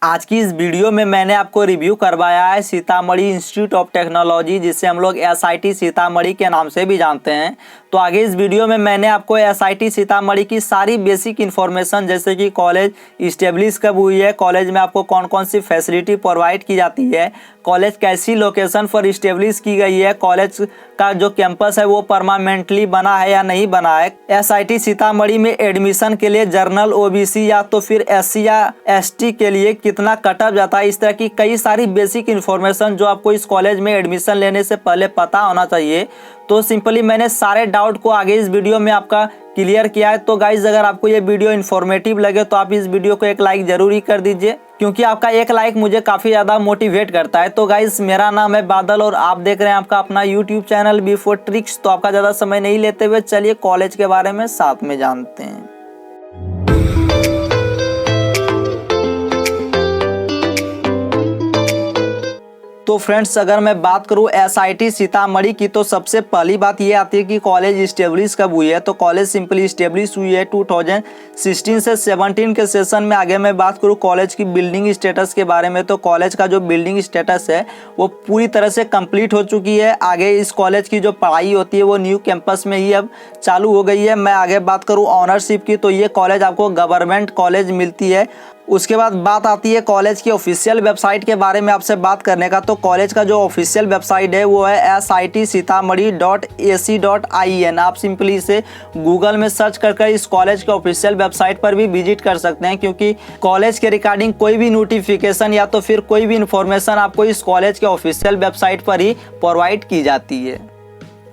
आज की इस वीडियो में मैंने आपको रिव्यू करवाया है सीतामढ़ी इंस्टीट्यूट ऑफ टेक्नोलॉजी, जिसे हम लोग SIT सीतामढ़ी के नाम से भी जानते हैं। तो आगे इस वीडियो में मैंने आपको SIT सीतामढ़ी की सारी बेसिक इन्फॉर्मेशन, जैसे कि कॉलेज इस्टेब्लिश कब हुई है, कॉलेज में आपको कौन कौन सी फैसिलिटी प्रोवाइड की जाती है, कॉलेज कैसी लोकेशन पर इस्टेब्लिश की गई है, कॉलेज का जो कैंपस है वो परमानेंटली बना है या नहीं बना है, SIT सीतामढ़ी में एडमिशन के लिए जनरल OBC या तो फिर SC या ST के लिए कितना कट ऑफ जाता है, इस तरह की कई सारी बेसिक इन्फॉर्मेशन जो आपको इस कॉलेज में एडमिशन लेने से पहले पता होना चाहिए। तो सिंपली मैंने सारे डाउट को आगे इस वीडियो में आपका क्लियर किया है। तो गाइज, अगर आपको ये वीडियो इन्फॉर्मेटिव लगे तो आप इस वीडियो को एक लाइक जरूर ही कर दीजिए, क्योंकि आपका एक लाइक मुझे काफ़ी ज़्यादा मोटिवेट करता है। तो गाइज, मेरा नाम है बादल और आप देख रहे हैं आपका अपना यूट्यूब चैनल B4 ट्रिक्स। तो आपका ज़्यादा समय नहीं लेते हुए चलिए कॉलेज के बारे में साथ में जानते हैं। तो फ्रेंड्स, अगर मैं बात करूं SIT सीतामढ़ी की, तो सबसे पहली बात ये आती है कि कॉलेज इस्टेब्लिश कब हुई है। तो कॉलेज सिंपली इस्टेब्लिश हुई है 2016 से 17 के सेशन में। आगे मैं बात करूं कॉलेज की बिल्डिंग स्टेटस के बारे में, तो कॉलेज का जो बिल्डिंग स्टेटस है वो पूरी तरह से कंप्लीट हो चुकी है। आगे इस कॉलेज की जो पढ़ाई होती है वो न्यू कैंपस में ही अब चालू हो गई है। मैं आगे बात करूँ ऑनरशिप की, तो ये कॉलेज आपको गवर्नमेंट कॉलेज मिलती है। उसके बाद बात आती है कॉलेज की ऑफिशियल वेबसाइट के बारे में आपसे बात करने का। तो कॉलेज का जो ऑफिशियल वेबसाइट है वो है SITSeetamari.ac.in। आप सिंपली इसे गूगल में सर्च कर इस कॉलेज के ऑफिशियल वेबसाइट पर भी विजिट कर सकते हैं, क्योंकि कॉलेज के रिगार्डिंग कोई भी नोटिफिकेशन या तो फिर कोई भी इन्फॉर्मेशन आपको इस कॉलेज के ऑफिशियल वेबसाइट पर ही प्रोवाइड की जाती है।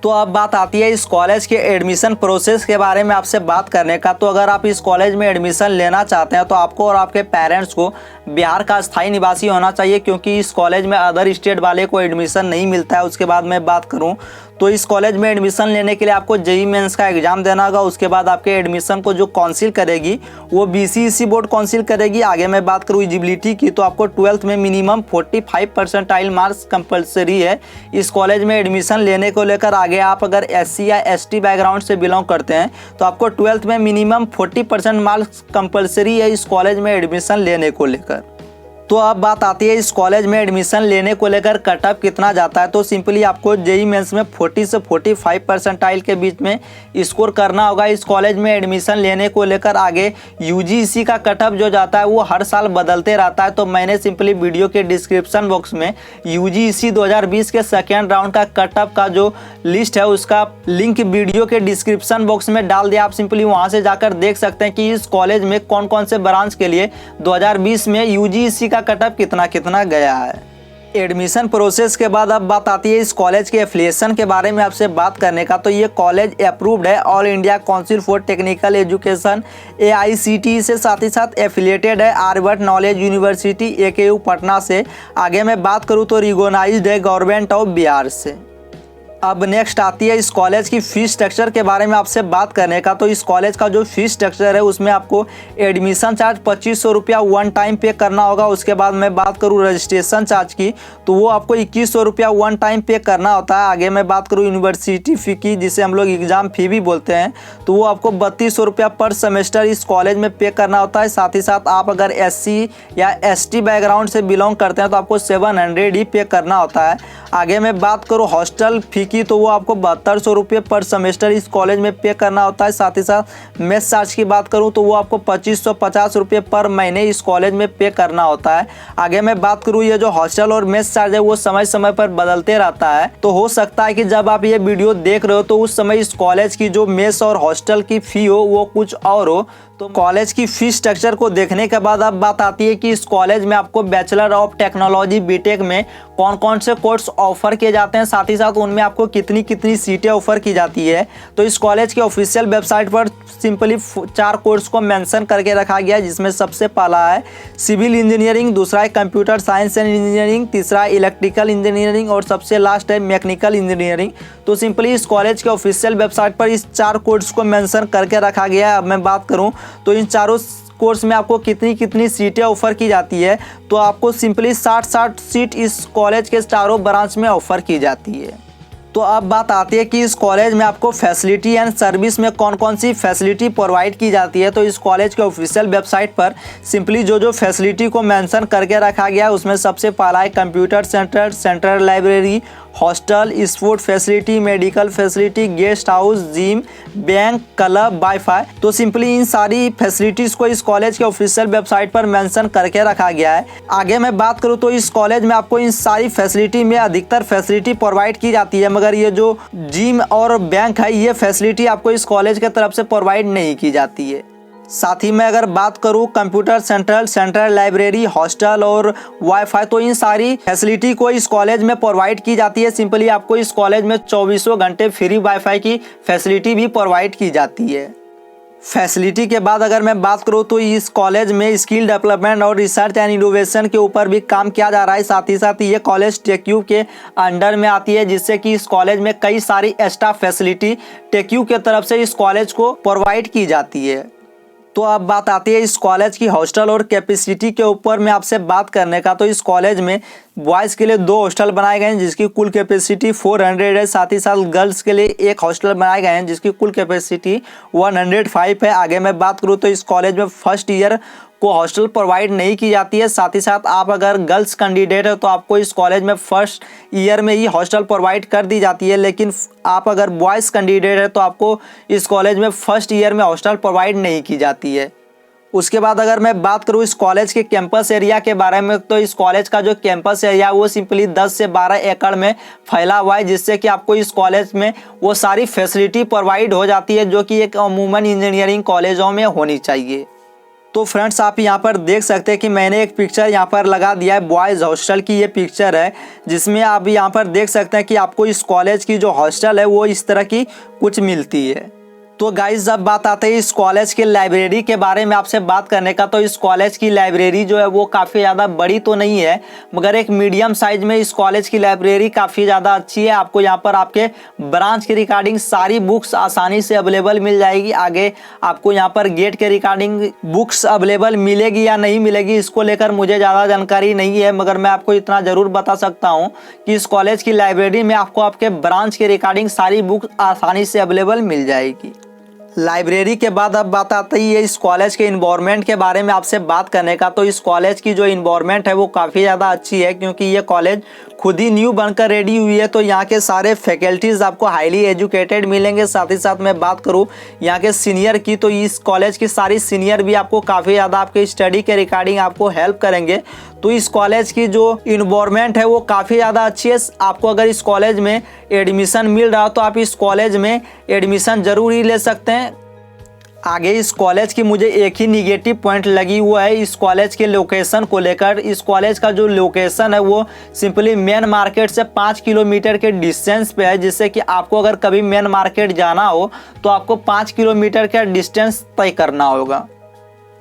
तो अब बात आती है इस कॉलेज के एडमिशन प्रोसेस के बारे में आपसे बात करने का। तो अगर आप इस कॉलेज में एडमिशन लेना चाहते हैं तो आपको और आपके पेरेंट्स को बिहार का स्थायी निवासी होना चाहिए, क्योंकि इस कॉलेज में अदर स्टेट वाले को एडमिशन नहीं मिलता है। उसके बाद मैं बात करूं तो इस कॉलेज में एडमिशन लेने के लिए आपको JEE मेंस का एग्जाम देना होगा। उसके बाद आपके एडमिशन को जो काउंसिल करेगी वो BCEC बोर्ड काउंसिल करेगी। आगे मैं बात करूँ एलिजिबिलिटी की, तो आपको 12th में मिनिमम 45 परसेंटाइल मार्क्स कंपलसरी है इस कॉलेज में एडमिशन लेने को लेकर। आगे आप अगर SC या ST बैकग्राउंड से बिलोंग करते हैं तो आपको 12th में मिनिमम 40% मार्क्स कंपलसरी है इस कॉलेज में एडमिशन लेने को लेकर। तो अब बात आती है इस कॉलेज में एडमिशन लेने को लेकर कट ऑफ कितना जाता है। तो सिंपली आपको JEE मेंस में 40 से 45 परसेंटाइल के बीच में स्कोर करना होगा इस कॉलेज में एडमिशन लेने को लेकर। आगे UGC का कट ऑफ जो जाता है वो हर साल बदलते रहता है। तो मैंने सिंपली वीडियो के डिस्क्रिप्शन बॉक्स में UGC 2020 के सेकेंड राउंड का कट ऑफ का जो लिस्ट है उसका लिंक वीडियो के डिस्क्रिप्शन बॉक्स में डाल दिया। आप सिंपली वहाँ से जाकर देख सकते हैं कि इस कॉलेज में कौन कौन से ब्रांच के लिए 2020 में UGC कट ऑफ कितना गया है। एडमिशन प्रोसेस के बाद अब बात आती है इस कॉलेज के एफिलिएशन के बारे में आपसे बात करने का। तो ये कॉलेज अप्रूव्ड है all India council for technical education AICTE से, साथ ही साथ एफिलिएटेड है Aryabhatta knowledge university AKU Patna से। आगे मैं बात करूँ तो रिकॉग्नाइज्ड है गवर्नमेंट ऑफ बिहार से। अब नेक्स्ट आती है इस कॉलेज की फीस स्ट्रक्चर के बारे में आपसे बात करने का। तो इस कॉलेज का जो फीस स्ट्रक्चर है उसमें आपको एडमिशन चार्ज 2500 रुपया वन टाइम पे करना होगा। उसके बाद मैं बात करूँ रजिस्ट्रेशन चार्ज की, तो वो आपको 2100 रुपया वन टाइम पे करना होता है। आगे मैं बात करूँ यूनिवर्सिटी फ़ी की, जिसे हम लोग एग्ज़ाम फ़ी भी बोलते हैं, तो वो आपको 3200 रुपया पर सेमेस्टर इस कॉलेज में पे करना होता है। साथ ही साथ आप अगर SC या ST बैकग्राउंड से बिलोंग करते हैं तो आपको 700 ही पे करना होता है। आगे मैं बात करूँ हॉस्टल फ़ी की, तो वो आपको 7200 रुपये पर सेमेस्टर इस कॉलेज में पे करना होता है। साथ ही साथ मेस चार्ज की बात करूँ तो वो आपको 2550 रुपये पर महीने इस कॉलेज में पे करना होता है। आगे मैं बात करूँ ये जो हॉस्टल और मेस चार्ज है वो समय समय पर बदलते रहता है। तो हो सकता है कि जब आप ये वीडियो देख रहे हो तो उस समय इस कॉलेज की जो मेस और हॉस्टल की फ़ी हो वो कुछ और हो। तो कॉलेज की फीस स्ट्रक्चर को देखने के बाद अब बात आती है कि इस कॉलेज में आपको बैचलर ऑफ टेक्नोलॉजी BTech में कौन कौन से कोर्स ऑफर किए जाते हैं, साथ ही साथ उनमें आपको कितनी कितनी सीटें ऑफर की जाती है। तो इस कॉलेज के ऑफिशियल वेबसाइट पर सिंपली 4 कोर्स को मेंशन करके रखा गया है, जिसमें सबसे पहला है सिविल इंजीनियरिंग, दूसरा है कंप्यूटर साइंस एंड इंजीनियरिंग, तीसरा इलेक्ट्रिकल इंजीनियरिंग और सबसे लास्ट है मैकेनिकल इंजीनियरिंग। तो सिंपली इस कॉलेज के ऑफिशियल वेबसाइट पर इस 4 कोर्स को मेंशन करके रखा गया है। अब मैं बात करूं तो इन चारों कोर्स में आपको कितनी कितनी सीटें ऑफ़र की जाती है, तो आपको सिंपली 60 सीट इस कॉलेज के चारों ब्रांच में ऑफ़र की जाती है। तो अब बात आती है कि इस कॉलेज में आपको फैसिलिटी एंड सर्विस में कौन कौन सी फैसिलिटी प्रोवाइड की जाती है। तो इस कॉलेज के ऑफिशियल वेबसाइट पर सिंपली जो फैसिलिटी को मेंशन करके रखा गया है उसमें सबसे पहला है computer centre, central library, hostel, sport facility, medical facility, guest house, gym, bank, club, wifi. तो सिंपली इन सारी फैसिलिटीज़ को इस कॉलेज के ऑफिशियल वेबसाइट पर मेंशन करके रखा गया है। आगे मैं बात करूँ तो इस कॉलेज में आपको इन सारी फैसिलिटी में अधिकतर फैसिलिटी प्रोवाइड की जाती है, मगर ये जो जिम और बैंक है ये फैसिलिटी आपको इस कॉलेज की तरफ से प्रोवाइड नहीं की जाती है। साथ ही मैं अगर बात करूं computer central, central library, hostel और वाईफाई, तो इन सारी फैसिलिटी को इस कॉलेज में प्रोवाइड की जाती है। सिंपली आपको इस कॉलेज में 24 घंटे फ्री वाईफाई की फैसिलिटी भी प्रोवाइड की जाती है। फैसिलिटी के बाद अगर मैं बात करूं तो इस कॉलेज में स्किल डेवलपमेंट और रिसर्च एंड इनोवेशन के ऊपर भी काम किया जा रहा है। साथ ही ये कॉलेज टेक्यू के अंडर में आती है, जिससे कि इस कॉलेज में कई सारी एक्स्ट्रा फैसिलिटी टेक्यू के तरफ से इस कॉलेज को प्रोवाइड की जाती है। तो अब बात आती है इस कॉलेज की हॉस्टल और कैपेसिटी के ऊपर मैं आपसे बात करने का। तो इस कॉलेज में बॉयज़ के लिए 2 हॉस्टल बनाए गए हैं जिसकी कुल कैपेसिटी 400 है। साथ ही साथ गर्ल्स के लिए 1 हॉस्टल बनाए गए हैं जिसकी कुल कैपेसिटी 105 है। आगे मैं बात करूँ तो इस कॉलेज में फर्स्ट ईयर को हॉस्टल प्रोवाइड नहीं की जाती है। साथ ही साथ आप अगर गर्ल्स कैंडिडेट है तो आपको इस कॉलेज में फर्स्ट ईयर में ही हॉस्टल प्रोवाइड कर दी जाती है, लेकिन आप अगर बॉयज़ कैंडिडेट है तो आपको इस कॉलेज में फर्स्ट ईयर में हॉस्टल प्रोवाइड नहीं की जाती है। उसके बाद अगर मैं बात करूँ इस कॉलेज के कैंपस एरिया के बारे में, तो इस कॉलेज का जो कैंपस एरिया वो सिंपली 10 से 12 एकड़ में फैला हुआ है, जिससे कि आपको इस कॉलेज में वो सारी फैसिलिटी प्रोवाइड हो जाती है जो कि एक अमूमन इंजीनियरिंग कॉलेजों में होनी चाहिए। तो फ्रेंड्स आप यहाँ पर देख सकते हैं कि मैंने एक पिक्चर यहाँ पर लगा दिया है बॉयज़ हॉस्टल की। ये पिक्चर है जिसमें आप यहाँ पर देख सकते हैं कि आपको इस कॉलेज की जो हॉस्टल है वो इस तरह की कुछ मिलती है। तो गाइज अब बात आते हैं इस कॉलेज के लाइब्रेरी के बारे में आपसे बात करने का। तो इस कॉलेज की लाइब्रेरी जो है वो काफ़ी ज़्यादा बड़ी तो नहीं है, मगर एक मीडियम साइज में इस कॉलेज की लाइब्रेरी काफ़ी ज़्यादा अच्छी है। आपको यहाँ पर आपके ब्रांच के रिगार्डिंग सारी बुक्स आसानी से अवेलेबल मिल जाएगी। आगे आपको यहाँ पर गेट के रिगार्डिंग बुक्स अवेलेबल मिलेगी या नहीं मिलेगी इसको लेकर मुझे ज़्यादा जानकारी नहीं है, मगर मैं आपको इतना ज़रूर बता सकता हूँ कि इस कॉलेज की लाइब्रेरी में आपको आपके ब्रांच के रिगार्डिंग सारी बुक्स आसानी से अवेलेबल मिल जाएगी। लाइब्रेरी के बाद अब बात आती है इस कॉलेज के इन्वायरमेंट के बारे में आपसे बात करने का। तो इस कॉलेज की जो इन्वायरमेंट है वो काफ़ी ज़्यादा अच्छी है, क्योंकि ये कॉलेज खुद ही न्यू बनकर रेडी हुई है। तो यहाँ के सारे फैकल्टीज़ आपको हाईली एजुकेटेड मिलेंगे। साथ ही साथ मैं बात करूँ यहाँ के सीनियर की, तो इस कॉलेज की सारी सीनियर भी आपको काफ़ी ज़्यादा आपके स्टडी के रिगार्डिंग आपको हेल्प करेंगे। तो इस कॉलेज की जो इन्वायरमेंट है वो काफ़ी ज़्यादा अच्छी है। आपको अगर इस कॉलेज में एडमिशन मिल रहा हो तो आप इस कॉलेज में एडमिशन ज़रूर ही ले सकते हैं। आगे इस कॉलेज की मुझे एक ही निगेटिव पॉइंट लगी हुआ है इस कॉलेज के लोकेशन को लेकर। इस कॉलेज का जो लोकेशन है वो सिंपली मेन मार्केट से 5 किलोमीटर के डिस्टेंस पे है, जिससे कि आपको अगर कभी मेन मार्केट जाना हो तो आपको 5 किलोमीटर का डिस्टेंस तय करना होगा।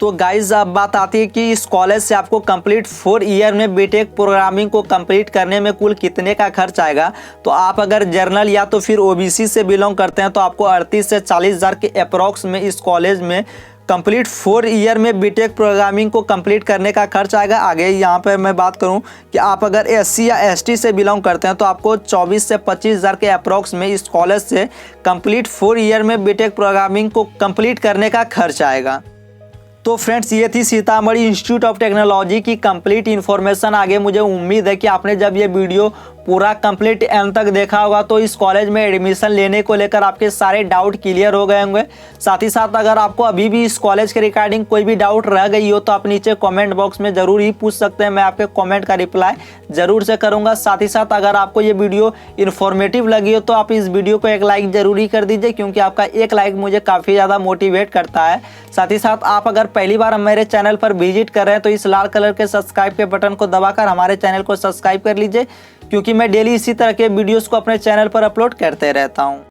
तो गाइज अब बात आती है कि इस कॉलेज से आपको कंप्लीट 4 ईयर में बीटेक प्रोग्रामिंग को कंप्लीट करने में कुल कितने का खर्च आएगा। तो आप अगर जर्नल या तो फिर ओबीसी से बिलोंग करते हैं तो आपको 38 से 40 हज़ार के अप्रॉक्स में इस कॉलेज में कंप्लीट 4 ईयर में बीटेक प्रोग्रामिंग को कंप्लीट करने का खर्च आएगा। आगे यहाँ पर मैं बात करूँ कि आप अगर एससी या एसटी से बिलोंग करते हैं तो आपको 24 से 25 हज़ार के अप्रॉक्स में इस कॉलेज से कंप्लीट 4 ईयर में बीटेक प्रोग्रामिंग को कंप्लीट करने का खर्च आएगा। तो फ्रेंड्स ये थी सीतामढ़ी इंस्टीट्यूट ऑफ टेक्नोलॉजी की कंप्लीट इन्फॉर्मेशन। आगे मुझे उम्मीद है कि आपने जब ये वीडियो पूरा कंप्लीट एंड तक देखा होगा तो इस कॉलेज में एडमिशन लेने को लेकर आपके सारे डाउट क्लियर हो गए होंगे। साथ ही साथ अगर आपको अभी भी इस कॉलेज के रिगार्डिंग कोई भी डाउट रह गई हो तो आप नीचे कमेंट बॉक्स में ज़रूर ही पूछ सकते हैं, मैं आपके कमेंट का रिप्लाई ज़रूर से करूँगा। साथ ही साथ अगर आपको ये वीडियो इन्फॉर्मेटिव लगी हो तो आप इस वीडियो को एक लाइक ज़रूर ही कर दीजिए, क्योंकि आपका एक लाइक मुझे काफ़ी ज़्यादा मोटिवेट करता है। साथ ही साथ आप अगर पहली बार मेरे चैनल पर विजिट कर रहे हैं तो इस लाल कलर के सब्सक्राइब के बटन को दबाकर हमारे चैनल को सब्सक्राइब कर लीजिए, क्योंकि मैं डेली इसी तरह के वीडियोस को अपने चैनल पर अपलोड करते रहता हूं।